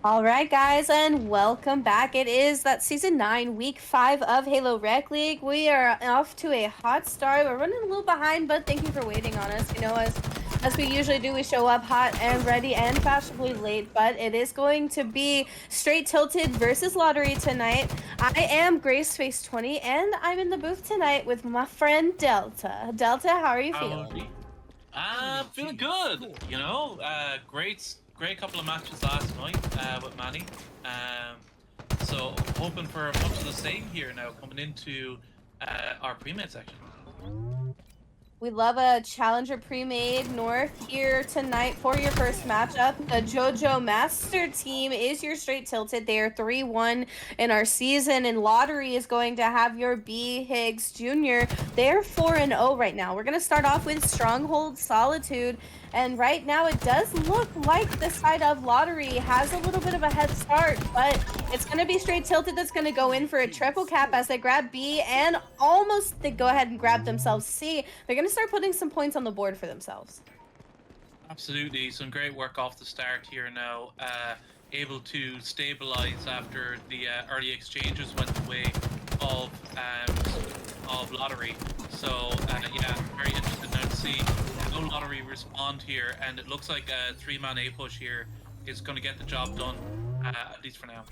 All right, guys, and welcome back. It is that season 9, week 5 of Halo Rec League. We are off to a hot start. We're running a little behind, but thank you for waiting on us. You know, as we usually do, we show up hot and ready and fashionably late, but it is going to be Str8 Tilted versus Lottery tonight. I am GraceFace20, and I'm in the booth tonight with my friend Delta. Delta, how are you feeling? Howdy. Feeling good. Great couple of matches last night with Manny. So hoping for much of the same here now coming into our pre-made section. We love a Challenger Premade North here tonight for your first matchup. The JoJo Master team is your Str8 Tilted. They are 3-1 in our season, and Lottery is going to have your B. Higgs Jr. They're 4-0 right now. We're going to start off with Stronghold Solitude, and right now it does look like the side of Lottery has a little bit of a head start, but it's going to be Str8 Tilted that's going to go in for a triple cap as they grab B and almost they go ahead and grab themselves C. They're going to start putting some points on the board for themselves. Absolutely, some great work off the start here now. Able to stabilize after the early exchanges went the way of Lottery. So yeah, very interested now to see how Lottery respond here, and it looks like a 3-man A push here is going to get the job done, at least for now.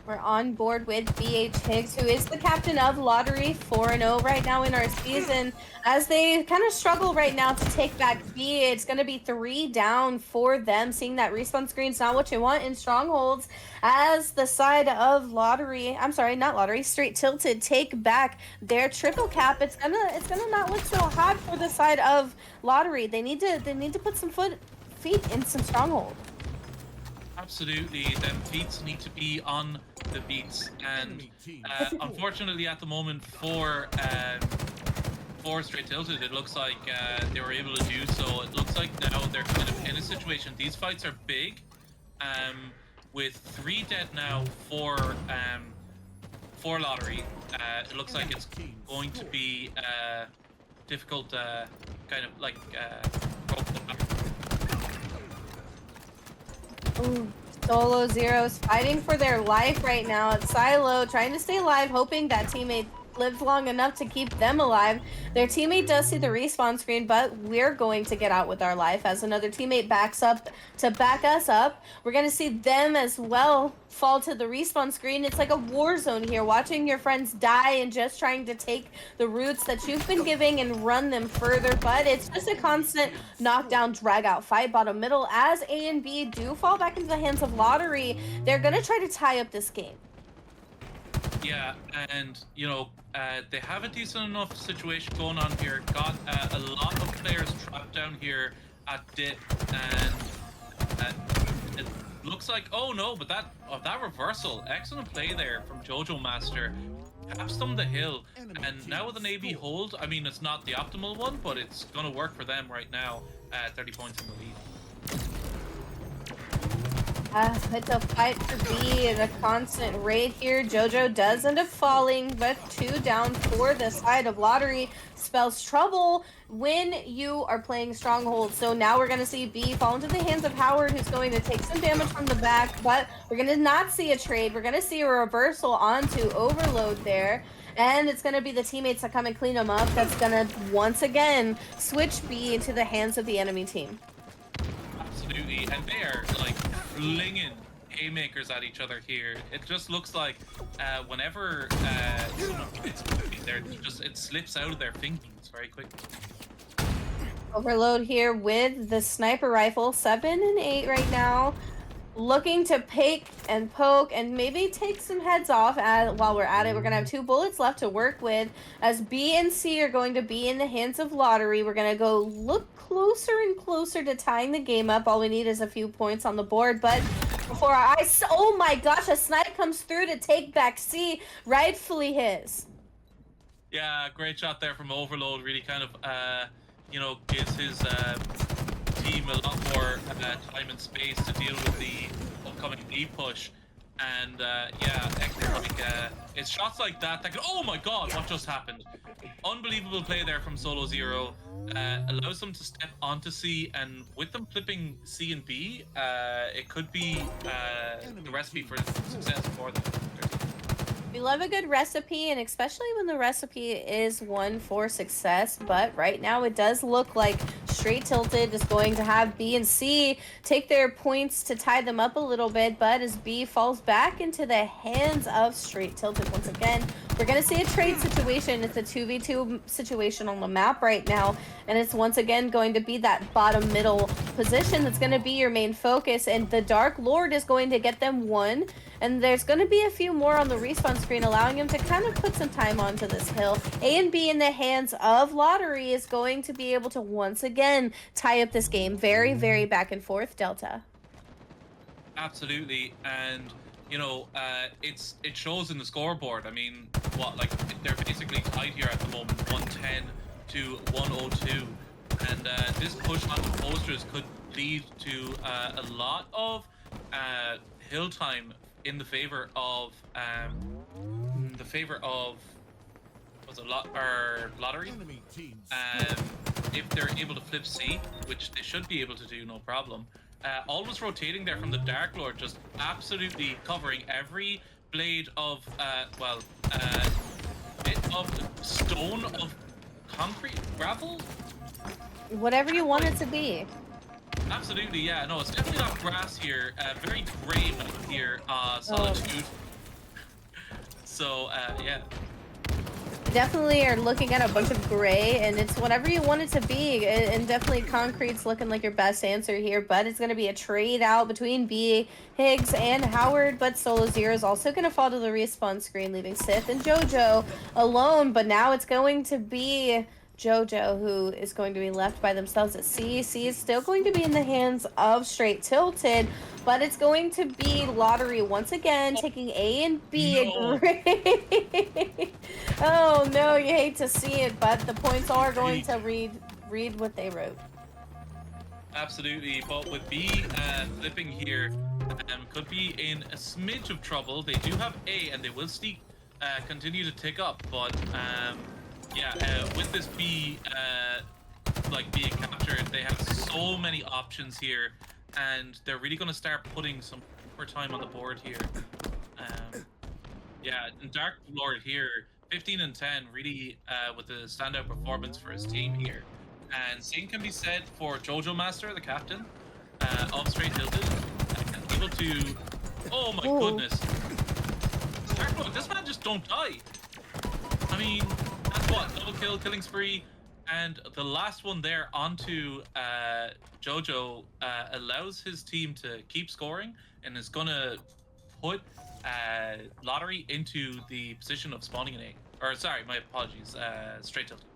We're on board with BH Higgs, who is the captain of Lottery, 4-0 right now in our season. As they kind of struggle right now to take back B, it's going to be 3 down for them. Seeing that respawn screen's not what you want in Strongholds. As the side of Lottery, I'm sorry, not Lottery, Str8 Tilted take back their triple cap. It's gonna not look so hot for the side of Lottery. They need to put some feet in some Stronghold. Absolutely, them feats need to be on the beats, and unfortunately at the moment for Str8 Tilted, it looks like they were able to do so. It looks like now they're kind of in a situation. These fights are big, with 3 dead now for Lottery. It looks like it's going to be difficult, kind of like Ooh, Solo Zero's fighting for their life right now at Silo, trying to stay alive, hoping that teammate lives long enough to keep them alive. Their teammate does see the respawn screen, but we're going to get out with our life as another teammate backs up to back us up. We're going to see them as well fall to the respawn screen. It's like a war zone here, watching your friends die and just trying to take the routes that you've been giving and run them further, but it's just a constant knockdown, drag out fight bottom middle as A and B do fall back into the hands of Lottery. They're going to try to tie up this game. Yeah, and you know, they have a decent enough situation going on here. Got a lot of players trapped down here at dip, and it looks like, oh no, but that reversal, excellent play there from JoJo Master. Taps them the hill, and now with an AB hold, I mean, it's not the optimal one, but it's gonna work for them right now. 30 points in the lead. It's a fight for B and a constant raid here. JoJo does end up falling, but 2 down for the side of Lottery spells trouble when you are playing Stronghold. So now we're going to see B fall into the hands of Howard, who's going to take some damage from the back, but we're going to not see a trade. We're going to see a reversal onto Overload there. And it's going to be the teammates that come and clean them up that's going to, once again, switch B into the hands of the enemy team. Absolutely, and they are like flinging haymakers at each other here. It just looks like whenever someone gets there, it slips out of their fingers very quickly. Overload here with the sniper rifle, 7 and 8 right now. Looking to pick and poke and maybe take some heads off while we're at it. We're going to have 2 bullets left to work with as B and C are going to be in the hands of Lottery. We're going to go look closer and closer to tying the game up. All we need is a few points on the board, but before our eyes, oh my gosh, a snipe comes through to take back C, rightfully his. Yeah, great shot there from Overload. Really kind of, you know, gives his team a lot more time and space to deal with the upcoming B push. And yeah, it's shots like that that can, oh my god, what just happened? Unbelievable play there from Solo Zero. Allows them to step onto C, and with them flipping C and B, it could be the recipe for success for them. We love a good recipe, and especially when the recipe is one for success. But right now it does look like Str8 Tilted is going to have B and C take their points to tie them up a little bit. But as B falls back into the hands of Str8 Tilted once again, we're going to see a trade situation. It's a 2v2 situation on the map right now. And it's once again going to be that bottom middle position that's going to be your main focus. And the Dark Lord is going to get them one. And there's going to be a few more on the respawn screen, allowing him to kind of put some time onto this hill. A and B in the hands of Lottery is going to be able to once again tie up this game. Very, very back and forth, Delta. Absolutely, and you know, it shows in the scoreboard. I mean, what, like, they're basically tied here at the moment, 110 to 102, and this push on the posters could lead to a lot of hill time in the favor of what's it, Lottery. If they're able to flip C, which they should be able to do, no problem. Always rotating there from the Dark Lord, just absolutely covering every blade of bit of stone, of concrete, gravel, whatever you want it to be. Absolutely, yeah. No, it's definitely not grass here. Very gray here, Solitude. So, yeah. Definitely are looking at a bunch of gray, and it's whatever you want it to be. And definitely concrete's looking like your best answer here, but it's going to be a trade out between B, Higgs, and Howard. But Solo Zero is also going to fall to the respawn screen, leaving Sith and JoJo alone. But now it's going to be JoJo who is going to be left by themselves at C. C is still going to be in the hands of Str8 Tilted, but it's going to be Lottery once again, taking A and B. No. Oh no, you hate to see it, but the points are going to read what they wrote. Absolutely, but with B flipping here, could be in a smidge of trouble. They do have A, and they will continue to tick up, but yeah, with this B like being captured, they have so many options here, and they're really going to start putting some more time on the board here. Yeah, and Dark Lord here, 15 and 10, really with a standout performance for his team here. And same can be said for Jojo Master, the captain of Str8 Tilted, able to, oh my goodness, Dark Lord, this man just don't die. I mean, that's what, double kill, killing spree, and the last one there onto JoJo allows his team to keep scoring, and is gonna put Lottery into the position of spawning an A. Or sorry, my apologies, Str8 Tilted.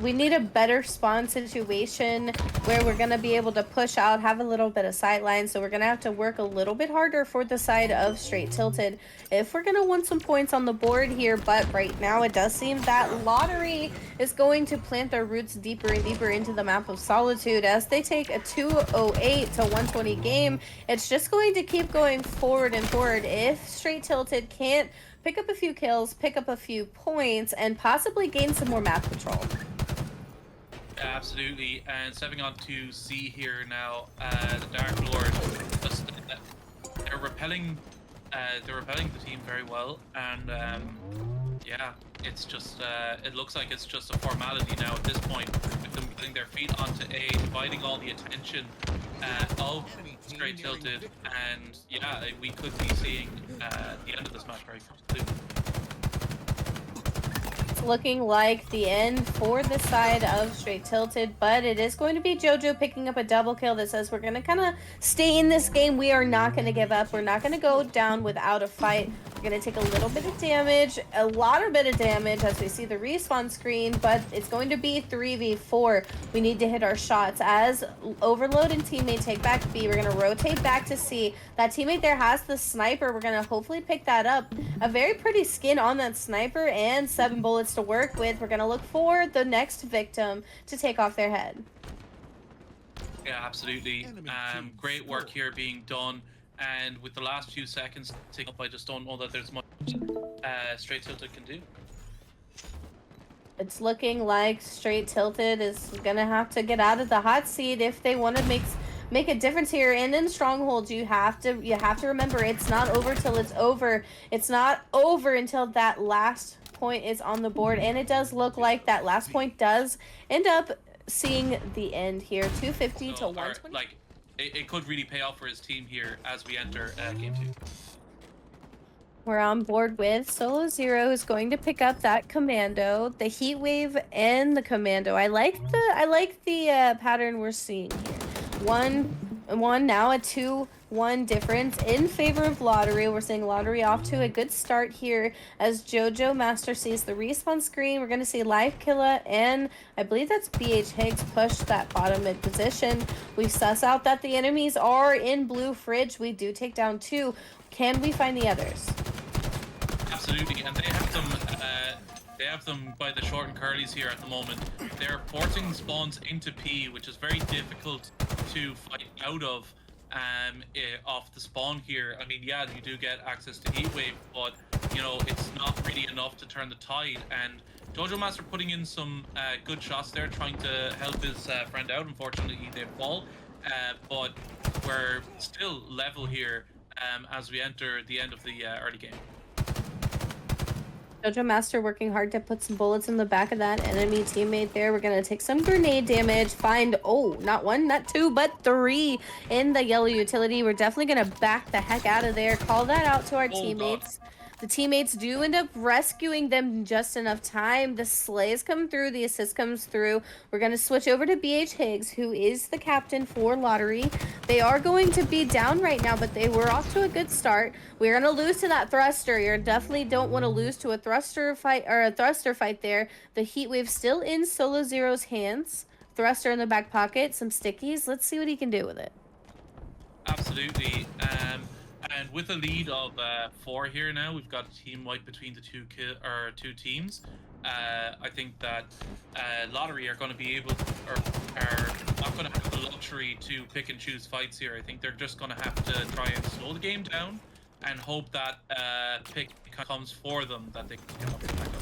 We need a better spawn situation where we're gonna be able to push out, have a little bit of sight line. So we're gonna have to work a little bit harder for the side of Str8 Tilted if we're gonna want some points on the board here. But right now it does seem that Lottery is going to plant their roots deeper and deeper into the map of Solitude as they take a 208 to 120 game. It's just going to keep going forward and forward. If Str8 Tilted can't pick up a few kills, pick up a few points, and possibly gain some more map control. Absolutely, and stepping on to C here now, the Dark Lord, just, they're repelling the team very well, and yeah, it's just, it looks like it's just a formality now at this point, with them putting their feet onto A, dividing all the attention of Str8 Tilted, and yeah, we could be seeing the end of this match very soon. It's looking like the end for the side of Str8 Tilted, but it is going to be JoJo picking up a double kill that says we're going to kind of stay in this game. We are not going to give up. We're not going to go down without a fight. We're going to take a little bit of damage, a lot of bit of damage as we see the respawn screen, but it's going to be 3v4. We need to hit our shots as Overload and teammate take back B. We're going to rotate back to C. That teammate there has the sniper. We're going to hopefully pick that up. A very pretty skin on that sniper and 7 bullets to work with. We're going to look for the next victim to take off their head. Yeah, absolutely. Great work here being done. and with the last few seconds taken up, I just don't know that there's much Str8 Tilted can do. It's looking like Str8 Tilted is gonna have to get out of the hot seat if they want to make a difference here. And in Stronghold, you have to remember it's not over till it's over. It's not over until that last point is on the board, and it does look like that last point does end up seeing the end here. 250 to 120. Like, it could really pay off for his team here as we enter game 2. We're on board with Solo Zero is going to pick up that commando, the heat wave, and the commando. I like the pattern we're seeing here. One now a 2-1 difference in favor of Lottery. We're seeing Lottery off to a good start here as JoJo Master sees the respawn screen. We're gonna see Life Killer and I believe that's BH Higgs push that bottom mid position. We suss out that the enemies are in blue fridge. We do take down 2. Can we find the others? Absolutely, and they have them by the short and curlies here at the moment. They're forcing spawns into P, which is very difficult to fight out of off the spawn here. I mean, yeah, you do get access to Heat Wave, but you know, it's not really enough to turn the tide. And JoJo Master putting in some good shots there, trying to help his friend out. Unfortunately, they fall, but we're still level here as we enter the end of the early game. JoJo Master working hard to put some bullets in the back of that enemy teammate there. We're going to take some grenade damage. Find, not 1, not 2, but 3 in the yellow utility. We're definitely going to back the heck out of there. Call that out to our teammates. God. The teammates do end up rescuing them in just enough time. The slays come through. The assist comes through. We're going to switch over to BH Higgs, who is the captain for Lottery. They are going to be down right now, but they were off to a good start. We're going to lose to that thruster. You definitely don't want to lose to a thruster fight there. The heat wave still in Solo Zero's hands. Thruster in the back pocket. Some stickies. Let's see what he can do with it. Absolutely. And with a lead of 4 here now, we've got a team wipe between the two teams. I think that Lottery are going to be able to, or are not going to have the luxury to pick and choose fights here. I think they're just going to have to try and slow the game down and hope that pick comes for them, that they can get up and back up.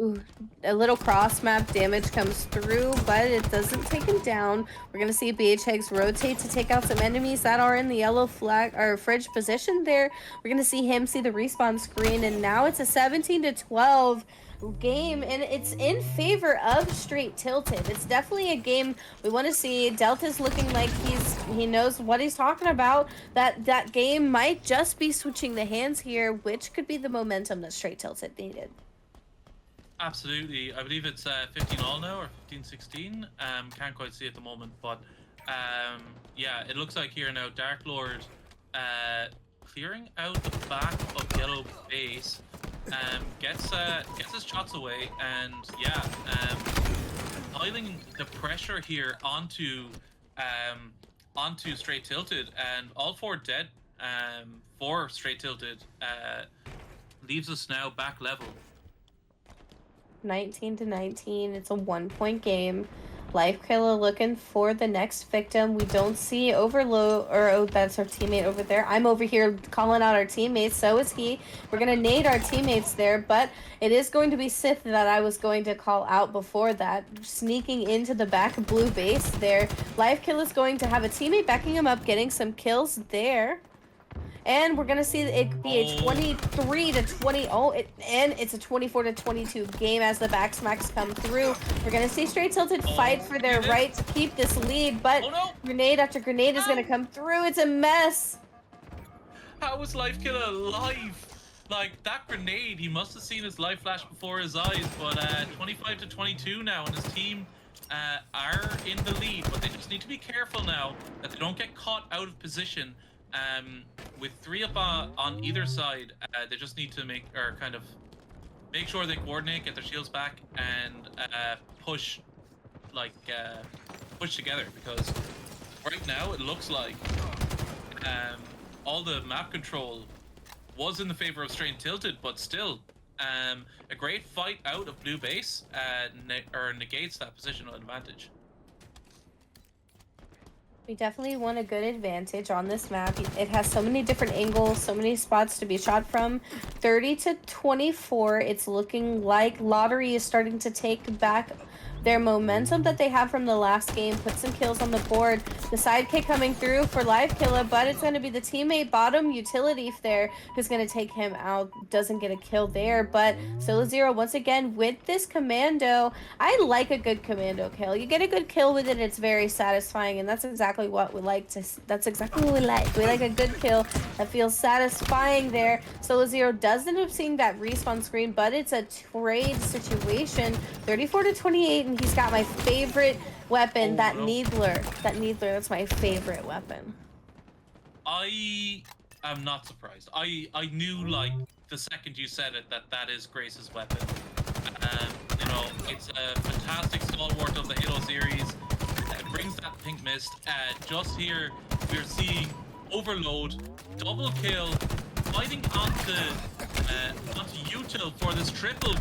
Ooh, a little cross map damage comes through, but it doesn't take him down. We're gonna see BH Higgs rotate to take out some enemies that are in the yellow flag or fridge position there. We're gonna see him see the respawn screen, and now it's a 17 to 12 game, and it's in favor of Str8 Tilted. It's definitely a game we want to see. Delta's looking like he knows what he's talking about. That game might just be switching the hands here, which could be the momentum that Str8 Tilted needed. Absolutely. I believe it's 15 all now, or 15-16. Can't quite see at the moment, but yeah, it looks like here now Dark Lord clearing out the back of yellow base, gets his shots away, and yeah, piling the pressure here onto Str8 Tilted, and all 4 dead for Str8 Tilted leaves us now back level. 19 to 19. It's a 1-point game. Life Killer looking for the next victim. We don't see Overload, or that's our teammate over there. I'm over here calling out our teammates. So is he. We're gonna nade our teammates there, but it is going to be Sith that I was going to call out before that. Sneaking into the back of blue base there. Life Killer is going to have a teammate backing him up, getting some kills there. And we're gonna see it be a 23 to 20. And it's a 24 to 22 game as the back smacks come through. We're gonna see Str8 Tilted fight for their right to keep this lead, but grenade after grenade is gonna come through. It's a mess. How was Life Killer alive? Like, that grenade, he must have seen his life flash before his eyes. But 25 to 22 now, and his team are in the lead, but they just need to be careful now that they don't get caught out of position. With 3 up on either side, they just need to make sure they coordinate, get their shields back, and push together, because right now it looks like all the map control was in the favor of Str8 Tilted, but still a great fight out of blue base negates that positional advantage. We definitely want a good advantage on this map. It has so many different angles, so many spots to be shot from. 30 to 24. It's looking like Lottery is starting to take back their momentum that they had from the last game, put some kills on the board. The sidekick coming through for live killer, but it's going to be the teammate bottom utility there who's going to take him out. Doesn't get a kill there, but Solo Zero once again with this commando. I like a good commando kill. You get a good kill with it, it's very satisfying, and that's exactly what we like to. That's exactly what we like. We like a good kill that feels satisfying there. Solo Zero does end up seeing that respawn screen, but it's a trade situation. 34 to 28, and he's got my favorite weapon, that Needler. That Needler, that's my favorite weapon. I am not surprised. I knew, like, the second you said it, that is Grace's weapon. You know, it's a fantastic stalwart of the Halo series. It brings that pink mist. Just here, we're seeing Overload, double kill, fighting onto Util for this triple.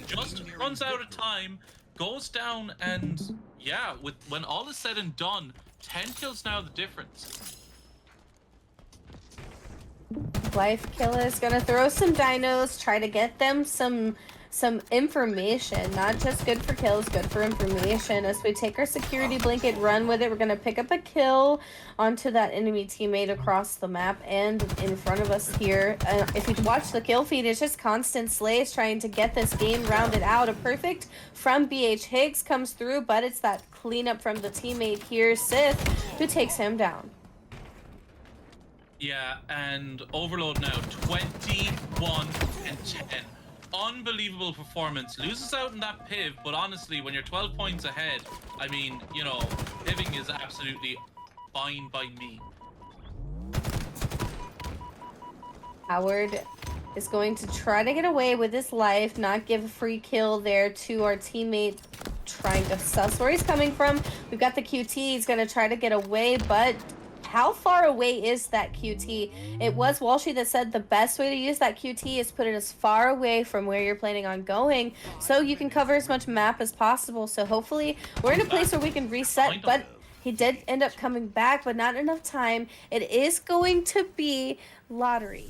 Just runs out of time, goes down, and yeah, when all is said and done, 10 kills now the difference. Life Killer is gonna throw some dinos, try to get them some information. Not just good for kills, good for information. As we take our security blanket, run with it, we're gonna pick up a kill onto that enemy teammate across the map and in front of us here. If you watch the kill feed, it's just constant slays trying to get this game rounded out. A perfect from BH Higgs comes through, but it's that cleanup from the teammate here, Sith, who takes him down. Yeah, and Overload now 21 and 10. Unbelievable performance. Loses out in that piv, but honestly, when you're 12 points ahead, I mean, you know, piving is absolutely fine by me. Howard is going to try to get away with his life, not give a free kill there to our teammate, trying to suss where he's coming from. We've got the QT, he's going to try to get away, but how far away is that QT? It was Walshy that said the best way to use that QT is put it as far away from where you're planning on going so you can cover as much map as possible. So hopefully we're in a place where we can reset, but he did end up coming back, but not enough time. It is going to be Lottery.